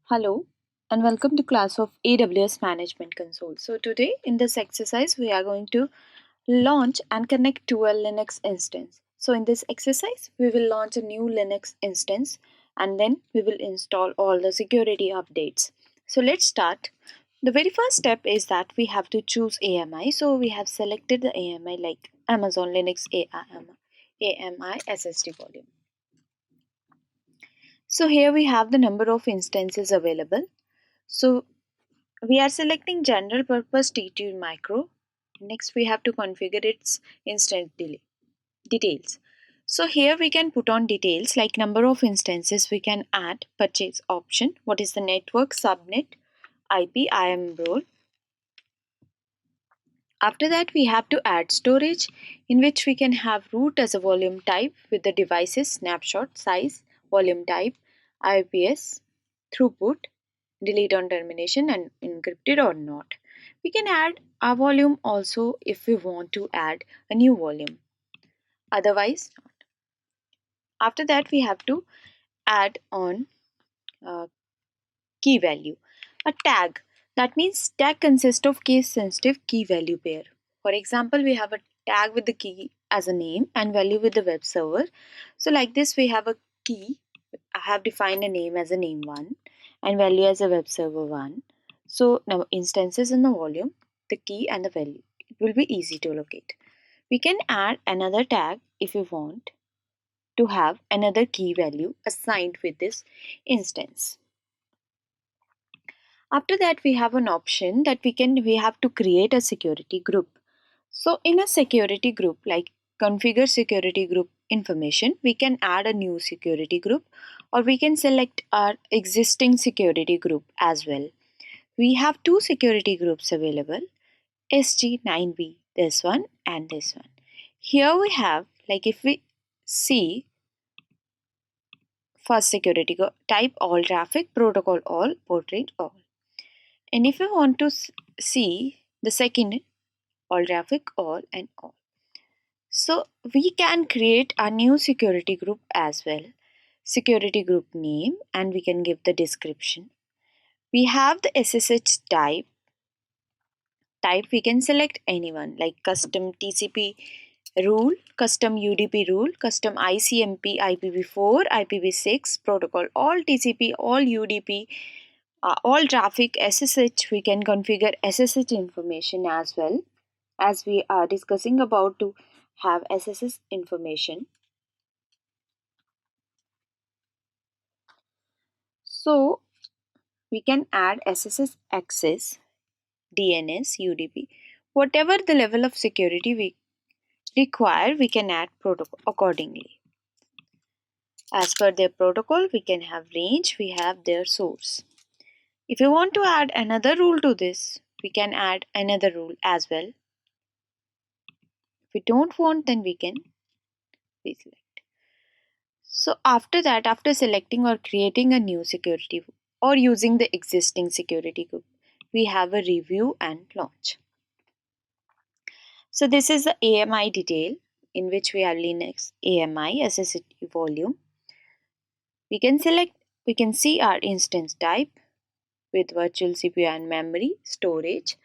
Hello and welcome to class of AWS Management Console. So today in this exercise we are going to launch and connect to a Linux instance. So in this exercise we will launch a new Linux instance and then we will install all the security updates. So let's start. The very first step is that we have to choose AMI. So we have selected the AMI like Amazon Linux AMI SSD volume. So here we have the number of instances available. So we are selecting general purpose T2 micro. Next we have to configure its details. So here we can put on details like number of instances we can add, purchase option, what is the network, subnet, IP, IAM role. After that we have to add storage in which we can have root as a volume type with the devices, snapshot, size, volume type, IPS, throughput, delete on termination and encrypted or not. We can add a volume also if we want to add a new volume. Otherwise, not. After that we have to add on key value. A tag. That means tag consists of case sensitive key value pair. For example, we have a tag with the key as a name and value with the web server. So like this we have a key. I have defined a name as a name 1 and value as a web server 1. So now instances in the volume, the key and the value. It will be easy to locate. We can add another tag if we want to have another key value assigned with this instance. After that we have an option that we have to create a security group. So in a security group like configure security group information, we can add a new security group or we can select our existing security group as well. We have two security groups available, SG9B, this one and this one. Here we have, like if we see first security type all traffic, protocol all, port rate all. And if we want to see the second all traffic all and all. So we can create a new security group as well. Security group name and we can give the description. We have the SSH type. We can select anyone like custom TCP rule, custom UDP rule, custom ICMP IPv4, IPv6 protocol, all TCP, all UDP, all traffic SSH. We can configure SSH information as well, as we are discussing about to have SSH information. So we can add SSH access, DNS, UDP, whatever the level of security we require, we can add protocol accordingly. As per their protocol, we can have range, we have their source. If you want to add another rule to this, we can add another rule as well. If we don't want, then we can deselect. So after that, after selecting or creating a new security or using the existing security group, we have a review and launch. So this is the AMI detail in which we have Linux AMI SSH volume. We can see our instance type with virtual CPU and memory, storage.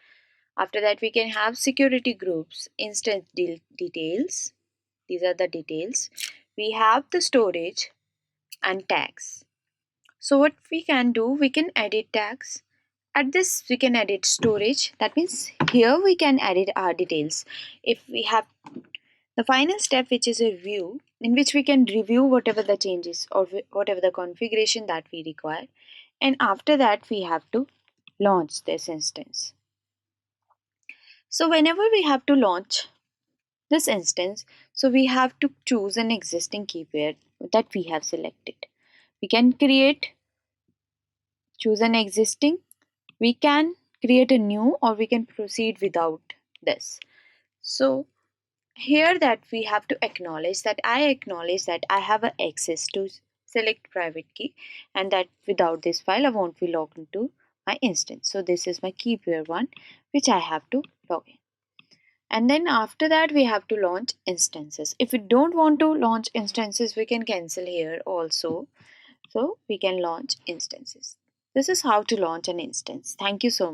After that we can have security groups, instance details. These are the details. We have the storage and tags. So what we can do, we can edit tags. At this we can edit storage. That means here we can edit our details. If we have the final step, which is a review, in which we can review whatever the changes or whatever the configuration that we require. And after that we have to launch this instance. So whenever we have to launch this instance, so we have to choose an existing key pair that we have selected. We can choose an existing, we can create a new, or we can proceed without this. So here that we have to acknowledge that I have a access to select private key and that without this file I won't be logged into my instance. So this is my key pair one which I have to log in. And then after that we have to launch instances. If we don't want to launch instances, we can cancel here also. So we can launch instances. This is how to launch an instance. Thank you so much.